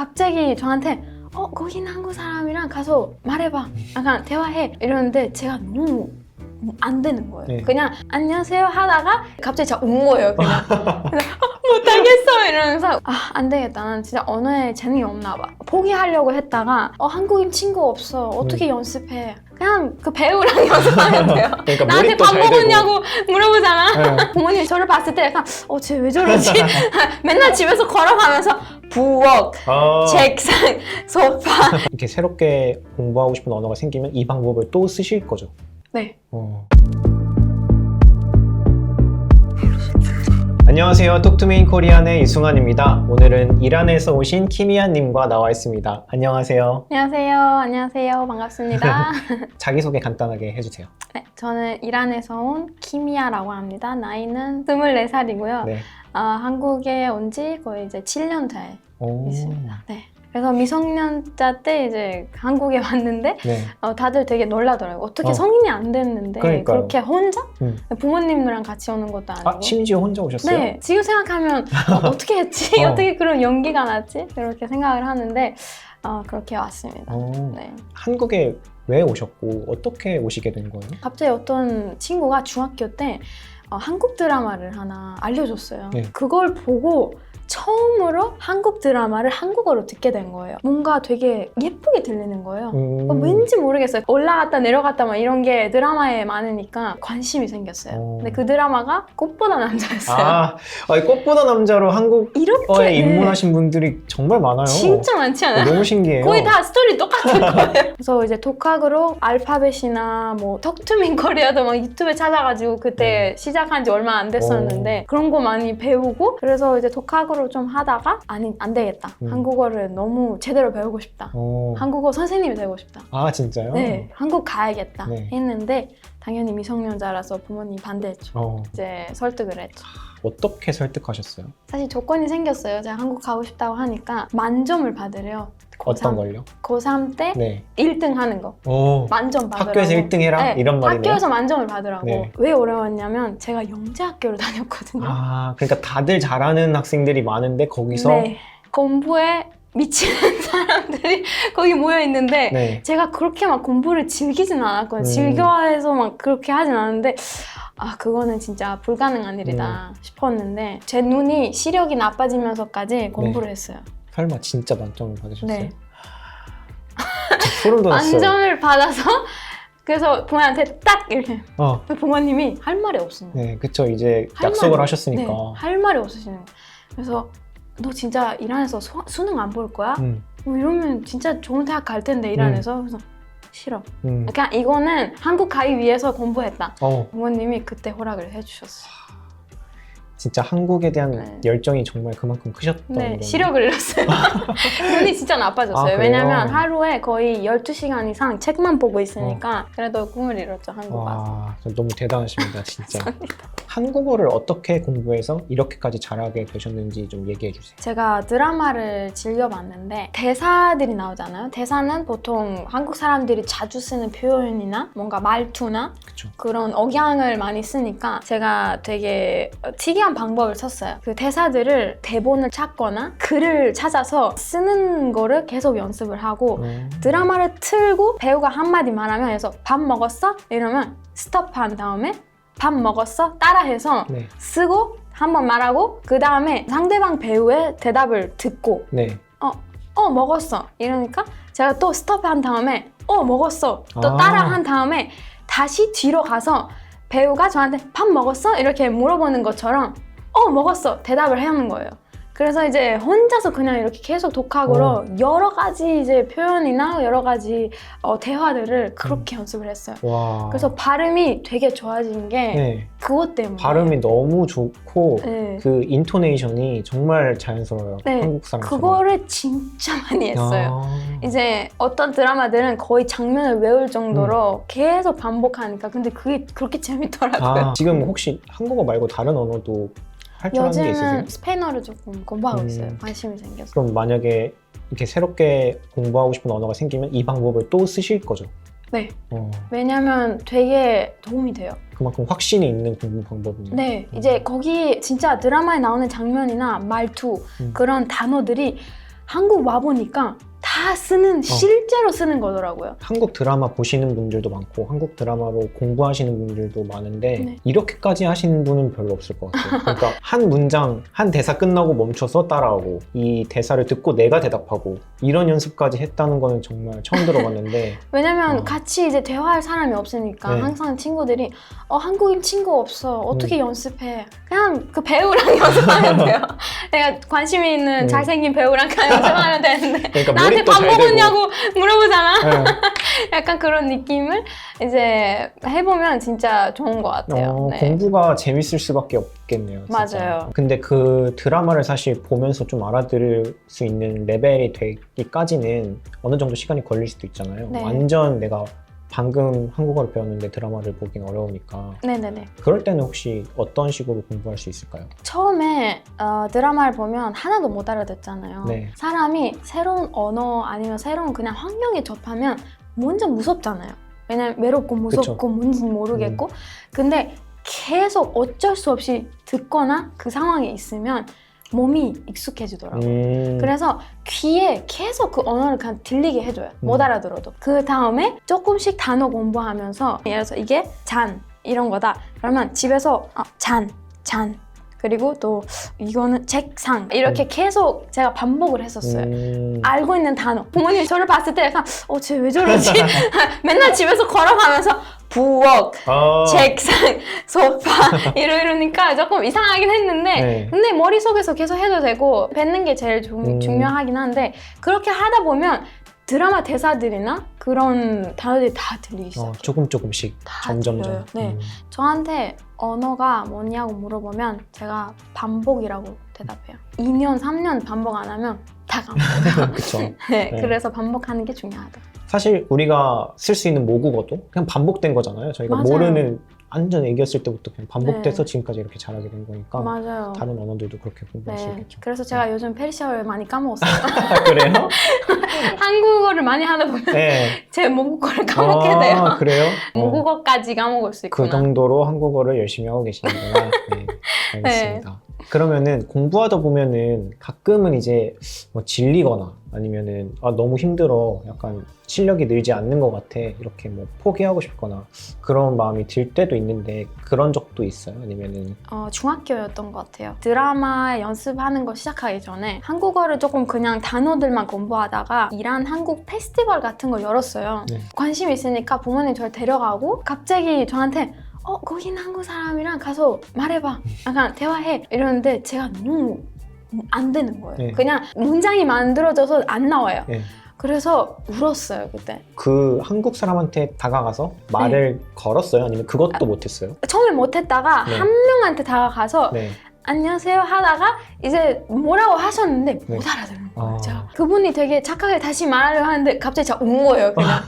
갑자기 저한테 거기는 한국 사람이랑 가서 말해봐, 약간 대화해 이러는데 제가 너무 안 되는 거예요. 네. 그냥 안녕하세요 하다가 갑자기 제가 온 거예요. 그냥 그래서 못하겠어 이러면서 안 되겠다, 난 진짜 언어에 재능이 없나 봐. 포기하려고 했다가 한국인 친구 없어, 어떻게 연습해, 그냥 그 배우랑 연습하면 돼요. 그러니까 나한테 몰입도 밥 잘 되고. 먹었냐고 물어보잖아. 네. 부모님이 저를 봤을 때 약간 쟤 왜 저러지? 맨날 집에서 걸어가면서 부엌, 책상, 소파. 이렇게 새롭게 공부하고 싶은 언어가 생기면 이 방법을 또 쓰실 거죠? 네. 안녕하세요. 톡투메인 코리안의 이승환입니다. 오늘은 이란에서 오신 키미아님과 나와 있습니다. 안녕하세요. 안녕하세요. 반갑습니다. 자기소개 간단하게 해주세요. 네, 저는 이란에서 온 키미아라고 합니다. 나이는 24살이고요. 네. 한국에 온 지 거의 이제 7년 돼 있습니다. 네. 그래서 미성년자 때 이제 한국에 왔는데 네. 다들 되게 놀라더라고요. 어떻게 성인이 안 됐는데 그러니까요. 그렇게 혼자? 부모님이랑 같이 오는 것도 아니고. 심지어 혼자 오셨어요? 네. 지금 생각하면 어떻게 했지? 어떻게 그런 용기가 났지? 이렇게 생각을 하는데 그렇게 왔습니다. 네. 한국에 왜 오셨고 어떻게 오시게 된 거예요? 갑자기 어떤 친구가 중학교 때 한국 드라마를 하나 알려줬어요. 네. 그걸 보고 처음으로 한국 드라마를 한국어로 듣게 된 거예요. 뭔가 되게 예쁘게 들리는 거예요. 왠지 모르겠어요. 올라갔다 내려갔다 막 이런 게 드라마에 많으니까 관심이 생겼어요. 근데 그 드라마가 꽃보다 남자였어요. 아니, 꽃보다 남자로 한국어에 이렇게 입문하신 분들이 정말 많아요. 진짜 많지 않아요? 너무 신기해요. 거의 다 스토리 똑같은 거예요. 그래서 이제 독학으로 알파벳이나 뭐 톡투민 코리아도 막 유튜브에 찾아가지고 그때 시작한 지 얼마 안 됐었는데 그런 거 많이 배우고, 그래서 이제 독학으로 좀 하다가 안 되겠다. 한국어를 너무 제대로 배우고 싶다. 한국어 선생님이 되고 싶다. 아, 진짜요? 네, 한국 가야겠다 했는데 당연히 미성년자라서 부모님 반대했죠. 이제 설득을 했죠. 어떻게 설득하셨어요? 사실 조건이 생겼어요. 제가 한국 가고 싶다고 하니까 만점을 받으래요. 어떤 걸요? 고3 때 네. 1등 하는 거. 만점 받으라고. 학교에서 1등 해라? 네, 이런 말이네요? 학교에서 만점을 받으라고. 네. 왜 어려웠냐면 제가 영재학교를 다녔거든요. 그러니까 다들 잘하는 학생들이 많은데 거기서 네. 공부에 미치는 사람들이 거기 모여 있는데 네. 제가 그렇게 막 공부를 즐기진 않았거든요. 즐겨해서 막 그렇게 하진 않았는데 그거는 진짜 불가능한 일이다 싶었는데 제 눈이 시력이 나빠지면서까지 공부를 했어요. 설마 진짜 만점을 받으셨어요? 네. 소름 돋았어요. 만점을 받아서 그래서 부모님한테 딱 이렇게 부모님이 할 말이 없습니다. 네, 그쵸. 이제 약속을 하셨으니까. 네, 할 말이 없으시는 거예요. 그래서 너 진짜 이란에서 수능 안 볼 거야? 뭐 이러면 진짜 좋은 대학 갈 텐데 이란에서. 그래서 싫어. 그냥 이거는 한국 가기 위해서 공부했다. 부모님이 그때 허락을 해주셨어요. 진짜 한국에 대한 열정이 정말 그만큼 크셨던 거예요. 시력을 잃었어요. 눈이 진짜 나빠졌어요. 왜냐면 하루에 거의 12시간 이상 책만 보고 있으니까 그래도 꿈을 이뤘죠, 한국 와서. 너무 대단하십니다, 진짜. 한국어를 어떻게 공부해서 이렇게까지 잘하게 되셨는지 좀 얘기해 주세요. 제가 드라마를 즐겨봤는데 대사들이 나오잖아요. 대사는 보통 한국 사람들이 자주 쓰는 표현이나 뭔가 말투나 그런 억양을 많이 쓰니까 제가 되게 특이한 방법을 썼어요. 그 대사들을 대본을 찾거나 글을 찾아서 쓰는 거를 계속 연습을 하고 드라마를 틀고 배우가 한마디 말하면 그래서 밥 먹었어? 이러면 스톱한 다음에 밥 먹었어? 따라해서 쓰고 한번 말하고 그 다음에 상대방 배우의 대답을 듣고 먹었어 이러니까 제가 또 스톱한 다음에 먹었어 또 따라한 다음에 다시 뒤로 가서 배우가 저한테 밥 먹었어? 이렇게 물어보는 것처럼 먹었어 대답을 하는 거예요. 그래서 이제 혼자서 그냥 이렇게 계속 독학으로 여러 가지 이제 표현이나 여러 가지 대화들을 그렇게 연습을 했어요. 그래서 발음이 되게 좋아진 게 그것 때문에. 발음이 너무 좋고 그 인토네이션이 정말 자연스러워요. 한국 사람처럼. 그거를 진짜 많이 했어요. 이제 어떤 드라마들은 거의 장면을 외울 정도로 계속 반복하니까 근데 그게 그렇게 재밌더라고요. 지금 혹시 한국어 말고 다른 언어도 할 줄 아는 게 있으세요? 요즘은 스페인어를 조금 공부하고 있어요. 관심이 생겨서. 그럼 만약에 이렇게 새롭게 공부하고 싶은 언어가 생기면 이 방법을 또 쓰실 거죠? 네. 왜냐면 되게 도움이 돼요. 그만큼 확신이 있는 공부 방법이네요. 네. 이제 거기 진짜 드라마에 나오는 장면이나 말투 그런 단어들이 한국 와보니까 다 쓰는 실제로 쓰는 거더라고요. 한국 드라마 보시는 분들도 많고 한국 드라마로 공부하시는 분들도 많은데 네. 이렇게까지 하시는 분은 별로 없을 것 같아요. 그러니까 한 문장, 한 대사 끝나고 멈춰서 따라하고 이 대사를 듣고 내가 대답하고 이런 연습까지 했다는 거는 정말 처음 들어봤는데 왜냐면 같이 이제 대화할 사람이 없으니까 네. 항상 친구들이 한국인 친구 없어. 어떻게 연습해? 그냥 그 배우랑 연습하면 돼요. 내가 관심이 있는 잘생긴 배우랑 그냥 연습하면 되는데 그러니까 나한테 몰입도 밥 잘 되고. 먹었냐고 물어보잖아. 네. 약간 그런 느낌을 이제 해보면 진짜 좋은 것 같아요. 네. 공부가 재밌을 수밖에 없겠네요. 진짜. 맞아요. 근데 그 드라마를 사실 보면서 좀 알아들을 수 있는 레벨이 되기까지는 어느 정도 시간이 걸릴 수도 있잖아요. 네. 완전 내가 방금 한국어를 배웠는데 드라마를 보긴 어려우니까 네네네. 그럴 때는 혹시 어떤 식으로 공부할 수 있을까요? 처음에 드라마를 보면 하나도 못 알아듣잖아요. 네. 사람이 새로운 언어 아니면 새로운 그냥 환경에 접하면 완전 무섭잖아요. 왜냐면 외롭고 무섭고 그쵸. 뭔지 모르겠고 근데 계속 어쩔 수 없이 듣거나 그 상황에 있으면 몸이 익숙해지더라고요. 그래서 귀에 계속 그 언어를 그냥 들리게 해줘요. 못 알아들어도. 그 다음에 조금씩 단어 공부하면서 예를 들어서 이게 잔 이런 거다. 그러면 집에서 잔 그리고 또 이거는 책상 이렇게 계속 제가 반복을 했었어요. 알고 있는 단어. 부모님이 저를 봤을 때 약간 쟤 왜 저러지? 맨날 집에서 걸어가면서 부엌, 책상, 소파 이러니까 조금 이상하긴 했는데 네. 근데 머릿속에서 계속 해도 되고 뱉는 게 제일 중요하긴 한데 그렇게 하다 보면 드라마 대사들이나 그런 단어들이 다 들리기 시작해요. 조금씩 다 점점점. 들려요. 네. 저한테 언어가 뭐냐고 물어보면 제가 반복이라고 대답해요. 2년, 3년 반복 안 하면 다 까먹어요. 그쵸. 네, 네. 그래서 반복하는 게 중요하다. 사실 우리가 쓸 수 있는 모국어도 그냥 반복된 거잖아요. 저희가 맞아요. 모르는 완전 애기였을 때부터 그냥 반복돼서 네. 지금까지 이렇게 잘하게 된 거니까 맞아요. 다른 언어들도 그렇게 공부할 수 네. 있겠죠. 그래서 제가 요즘 페르시아어를 많이 까먹었어요. 그래요? 한국어를 많이 하다 보면 네. 제 모국어를 까먹게 돼요. 그래요? 모국어까지 까먹을 수 있구나. 그 정도로 한국어를 열심히 하고 계시는구나. 네, 알겠습니다. 그러면은 공부하다 보면은 가끔은 이제 뭐 질리거나 아니면은 너무 힘들어, 약간 실력이 늘지 않는 것 같아, 이렇게 뭐 포기하고 싶거나 그런 마음이 들 때도 있는데 그런 적도 있어요? 아니면은 중학교였던 것 같아요. 드라마 연습하는 거 시작하기 전에 한국어를 조금 그냥 단어들만 공부하다가 이란 한국 페스티벌 같은 거 열었어요. 네. 관심 있으니까 부모님 저를 데려가고 갑자기 저한테 거기는 한국 사람이랑 가서 말해봐, 약간 대화해 이러는데 제가 너무 안 되는 거예요. 네. 그냥 문장이 만들어져서 안 나와요. 네. 그래서 울었어요 그때. 그 한국 사람한테 다가가서 말을 걸었어요? 아니면 그것도 못했어요? 처음에 못했다가 네. 한 명한테 다가가서 네. 안녕하세요 하다가 이제 뭐라고 하셨는데 네. 못 알아듣는 거예요. 아. 제가 그분이 되게 착하게 다시 말하려고 하는데 갑자기 제가 운 거예요. 그냥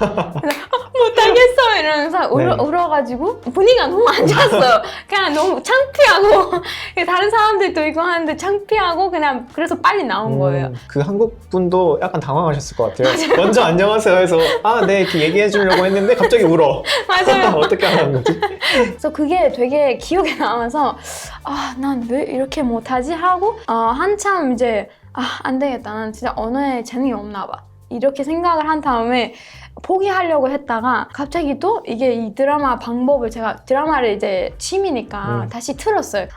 못하겠어 이러면서 네. 울어가지고 분위기가 너무 안 좋았어요. 그냥 너무 창피하고 다른 사람들도 이거 하는데 창피하고 그냥 그래서 빨리 나온 거예요. 그 한국 분도 약간 당황하셨을 것 같아요. 먼저 안녕하세요 해서 네 이렇게 얘기해 주려고 했는데 갑자기 울어. 맞아요. 어떻게 하는 거지? 그래서 그게 되게 기억에 남아서 난 왜 이렇게 못하지 하고 한참 이제 안 되겠다, 난 진짜 언어에 재능이 없나 봐 이렇게 생각을 한 다음에 포기하려고 했다가 갑자기 또 이게 이 드라마 방법을, 제가 드라마를 이제 취미니까 다시 틀었어요.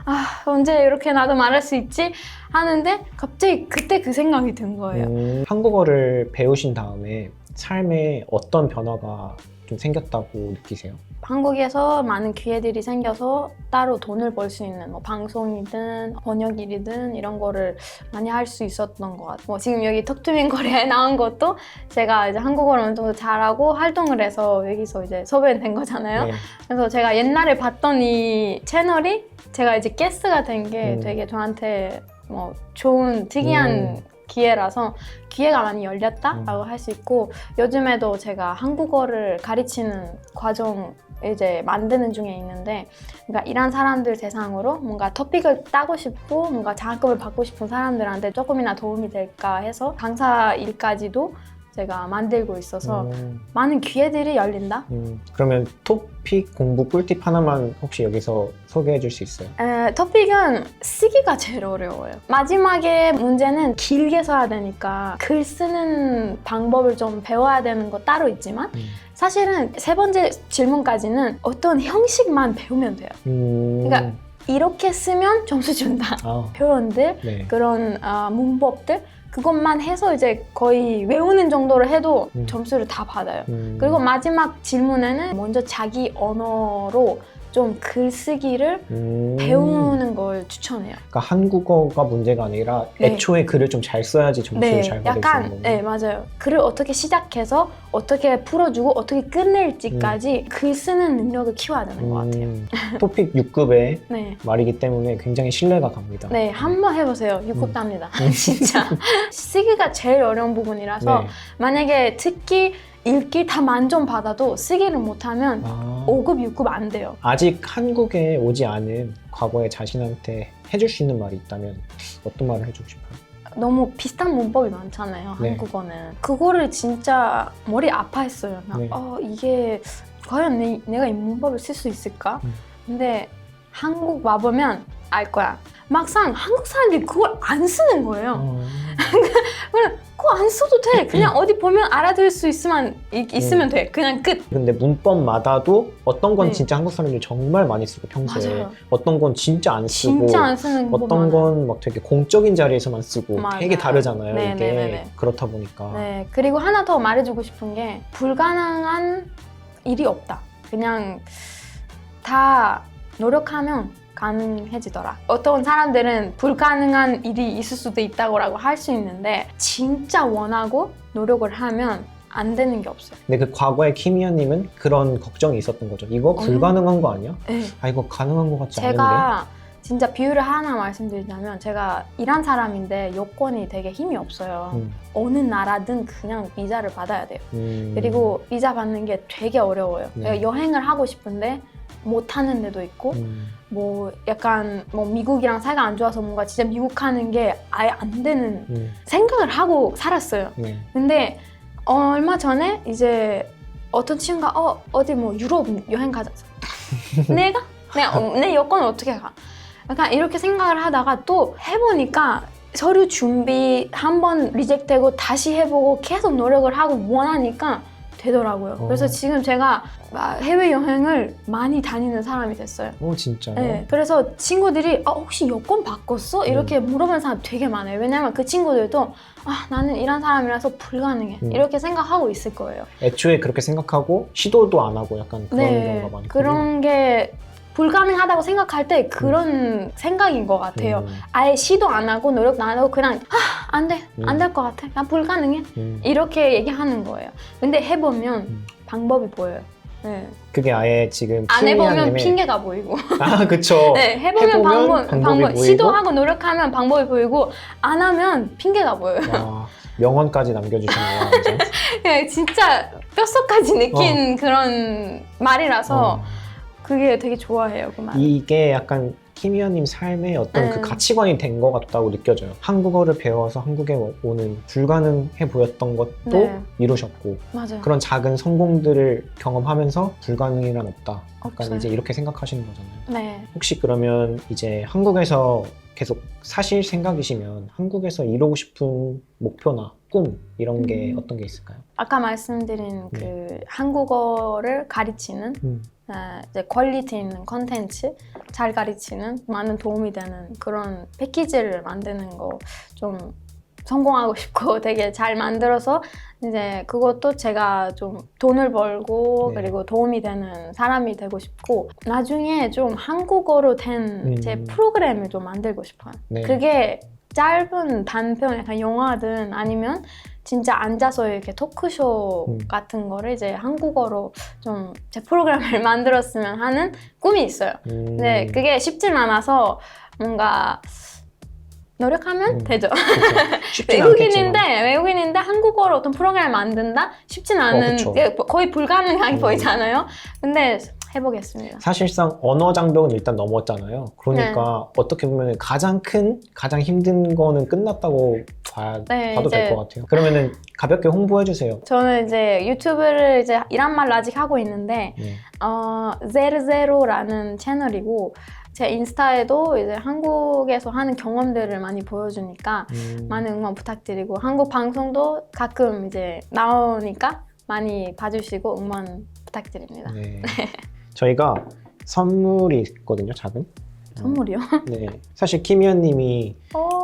언제 이렇게 나도 말할 수 있지 하는데 갑자기 그때 그 생각이 든 거예요. 한국어를 배우신 다음에 삶에 어떤 변화가 좀 생겼다고 느끼세요? 한국에서 많은 기회들이 생겨서 따로 돈을 벌 수 있는 뭐 방송이든 번역 일이든 이런 거를 많이 할 수 있었던 것 같아요. 지금 여기 톡투민 코리아에 나온 것도 제가 이제 한국어를 어느 정도 잘하고 활동을 해서 여기서 이제 섭외된 거잖아요. 네. 그래서 제가 옛날에 봤던 이 채널이 제가 이제 게스트가 된 게 되게 저한테 뭐 좋은 특이한 기회라서 기회가 많이 열렸다라고 할 수 있고, 요즘에도 제가 한국어를 가르치는 과정 이제 만드는 중에 있는데, 그러니까 이란 사람들 대상으로 뭔가 토픽을 따고 싶고 뭔가 장학금을 받고 싶은 사람들한테 조금이나 도움이 될까 해서 강사 일까지도 제가 만들고 있어서 많은 기회들이 열린다. 그러면 토픽 공부 꿀팁 하나만 혹시 여기서 소개해 줄 수 있어요? 토픽은 쓰기가 제일 어려워요. 마지막에 문제는 길게 써야 되니까 글 쓰는 방법을 좀 배워야 되는 거 따로 있지만 사실은 세 번째 질문까지는 어떤 형식만 배우면 돼요. 그러니까 이렇게 쓰면 점수 준다. 표현들, 네. 그런 문법들 그것만 해서 이제 거의 외우는 정도로 해도 점수를 다 받아요. 그리고 마지막 질문에는 먼저 자기 언어로 좀 글쓰기를 배우는 걸 추천해요. 그러니까 한국어가 문제가 아니라 네. 애초에 글을 좀 잘 써야지 점수를 잘 받을 수 있는 거예요. 네, 맞아요. 글을 어떻게 시작해서 어떻게 풀어주고 어떻게 끝낼지까지 글 쓰는 능력을 키워야 되는 것 같아요. 토픽 6급의 네. 말이기 때문에 굉장히 신뢰가 갑니다. 네, 한번 해보세요. 6급 답니다. 진짜. 쓰기가 제일 어려운 부분이라서 네. 만약에 듣기, 읽기 다 만점 받아도 쓰기를 못하면 5급, 6급 안 돼요. 아직 한국에 오지 않은 과거의 자신한테 해줄 수 있는 말이 있다면 어떤 말을 해주고 싶어요? 너무 비슷한 문법이 많잖아요. 네. 한국어는. 그거를 진짜 머리 아파했어요. 네. 이게 과연 내가 이 문법을 쓸 수 있을까? 근데 한국 와보면 알 거야. 막상 한국 사람들이 그걸 안 쓰는 거예요. 그거 안 써도 돼. 그냥 어디 보면 알아들을 수 있으면 돼. 그냥 끝. 근데 문법마다도 어떤 건 네. 진짜 한국 사람들이 정말 많이 쓰고 평소에 맞아요. 어떤 건 진짜 안 쓰고 진짜 안 쓰는 거 어떤 많아요. 건 막 되게 공적인 자리에서만 쓰고 맞아요. 되게 다르잖아요. 네, 이게 네, 네, 네. 그렇다 보니까 네. 그리고 하나 더 말해주고 싶은 게 불가능한 일이 없다. 그냥 다 노력하면 가능해지더라. 어떤 사람들은 불가능한 일이 있을 수도 있다고 할 수 있는데 진짜 원하고 노력을 하면 안 되는 게 없어요. 근데 그 과거에 키미야님은 그런 걱정이 있었던 거죠. 이거 불가능한 거 아니야? 네. 아 이거 가능한 거 같지 않은데? 제가 진짜 비유를 하나 말씀드리자면 제가 이란 사람인데 여권이 되게 힘이 없어요. 어느 나라든 그냥 비자를 받아야 돼요. 그리고 비자 받는 게 되게 어려워요. 네. 제가 여행을 하고 싶은데 못 하는 데도 있고 뭐 약간 뭐 미국이랑 사이가 안 좋아서 뭔가 진짜 미국 가는 게 아예 안 되는 생각을 하고 살았어요. 네. 근데 얼마 전에 이제 어떤 친구가 어디 뭐 유럽 여행 가자. 내 여권을 어떻게 가? 약간 이렇게 생각을 하다가 또 해보니까 서류 준비 한번 리젝트되고 다시 해보고 계속 노력을 하고 원하니까 되더라고요. 그래서 지금 제가 해외여행을 많이 다니는 사람이 됐어요. 진짜요? 네, 그래서 친구들이 혹시 여권 바꿨어? 이렇게 물어보는 사람 되게 많아요. 왜냐면 그 친구들도 나는 이런 사람이라서 불가능해 이렇게 생각하고 있을 거예요. 애초에 그렇게 생각하고 시도도 안 하고 약간 그런 경우가 많거든요. 그런 게 불가능하다고 생각할 때 그런 생각인 것 같아요. 아예 시도 안 하고 노력도 안 하고 그냥 안 돼, 안 될 것 같아, 난 불가능해 이렇게 얘기하는 거예요. 근데 해보면 방법이 보여요. 네. 그게 아예 지금 안 해보면 키미야님의 핑계가 보이고 그쵸. 네, 해보면 방법이 보이고 시도하고 노력하면 방법이 보이고 안 하면 핑계가 보여요. 와, 명언까지 남겨주셨네요. 완전. 네, 진짜 뼛속까지 느낀 그런 말이라서 그게 되게 좋아해요, 그 말. 이게 약간 키미야님 삶의 어떤 그 가치관이 된 것 같다고 느껴져요. 한국어를 배워서 한국에 오는 불가능해 보였던 것도 이루셨고 맞아요. 그런 작은 성공들을 경험하면서 불가능이란 없다. 약간 없어요. 이제 이렇게 생각하시는 거잖아요. 네. 혹시 그러면 이제 한국에서 계속 사실 생각이시면 한국에서 이루고 싶은 목표나 꿈 이런 게 어떤 게 있을까요? 아까 말씀드린 그 한국어를 가르치는 이제 퀄리티 있는 컨텐츠 잘 가르치는 많은 도움이 되는 그런 패키지를 만드는 거 좀 성공하고 싶고 되게 잘 만들어서 이제 그것도 제가 좀 돈을 벌고 그리고 도움이 되는 사람이 되고 싶고 나중에 좀 한국어로 된 제 프로그램을 좀 만들고 싶어요. 그게 짧은 단편 약간 영화든 아니면 진짜 앉아서 이렇게 토크쇼 같은 거를 이제 한국어로 좀 제 프로그램을 만들었으면 하는 꿈이 있어요. 근데 그게 쉽진 않아서 뭔가 노력하면 되죠. 외국인인데 한국어로 어떤 프로그램을 만든다? 쉽진 않은, 거의 불가능하게 보이잖아요. 근데 해보겠습니다. 사실상 언어 장벽은 일단 넘었잖아요. 그러니까 어떻게 보면 가장 힘든 거는 끝났다고 봐도 될 이제 것 같아요. 그러면은 가볍게 홍보해주세요. 저는 이제 유튜브를 이제 이란말로 아직 하고 있는데 네. 제르제로라는 채널이고 제 인스타에도 이제 한국에서 하는 경험들을 많이 보여주니까 많은 응원 부탁드리고 한국 방송도 가끔 이제 나오니까 많이 봐주시고 응원 부탁드립니다. 네. 저희가 선물이 있거든요, 작은. 선물이요? 네. 사실 키미연님이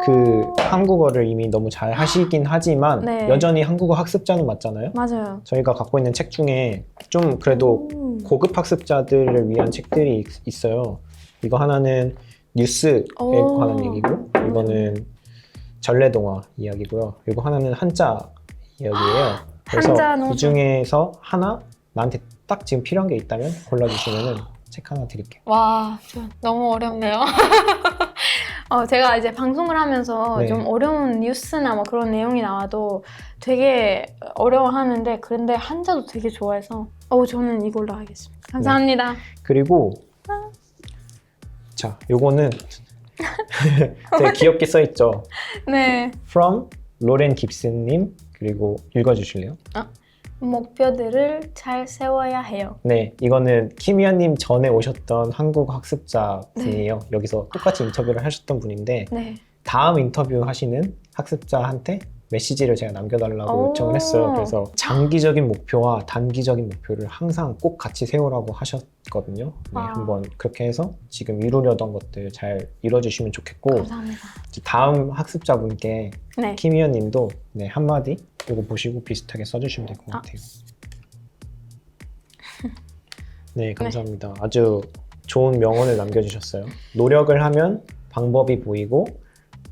그 한국어를 이미 너무 잘 하시긴 하지만 네. 여전히 한국어 학습자는 맞잖아요. 맞아요. 저희가 갖고 있는 책 중에 좀 그래도 고급 학습자들을 위한 책들이 있어요. 이거 하나는 뉴스에 관한 얘기고 이거는 전래동화 이야기고요. 이거 하나는 한자 이야기예요. 그래서 한자 너무 이 중에서 하나 나한테 딱 지금 필요한 게 있다면 골라주시면 책 하나 드릴게요. 와, 너무 어렵네요. 제가 이제 방송을 하면서 네. 좀 어려운 뉴스나 뭐 그런 내용이 나와도 되게 어려워하는데 그런데 한자도 되게 좋아해서 저는 이걸로 하겠습니다. 감사합니다. 그리고 자, 요거는 되게 귀엽게 써있죠. 네. From 로렌 깁슨님 그리고 읽어주실래요? 목표들을 잘 세워야 해요. 네, 이거는 키미야님 전에 오셨던 한국 학습자 분이에요. 여기서 똑같이 인터뷰를 하셨던 분인데 네. 다음 인터뷰 하시는 학습자한테 메시지를 제가 남겨달라고 요청을 했어요. 그래서 장기적인 목표와 단기적인 목표를 항상 꼭 같이 세우라고 하셨거든요. 네, 한번 그렇게 해서 지금 이루려던 것들 잘 이뤄주시면 좋겠고 감사합니다. 다음 학습자분께 네. 키미연님도 네, 한마디 이거 보시고 비슷하게 써주시면 될 것 같아요. 네, 감사합니다. 아주 좋은 명언을 남겨주셨어요. 노력을 하면 방법이 보이고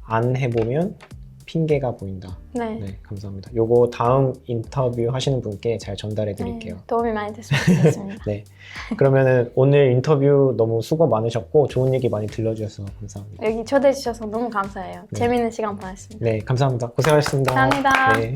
안 해보면 핑계가 보인다. 네. 네, 감사합니다. 요거 다음 인터뷰 하시는 분께 잘 전달해 드릴게요. 네, 도움이 많이 됐으면 좋겠습니다. 네. 그러면은 오늘 인터뷰 너무 수고 많으셨고 좋은 얘기 많이 들려주셔서 감사합니다. 여기 초대해 주셔서 너무 감사해요. 네. 재밌는 시간 보냈습니다. 네, 감사합니다. 고생하셨습니다. 감사합니다. 네.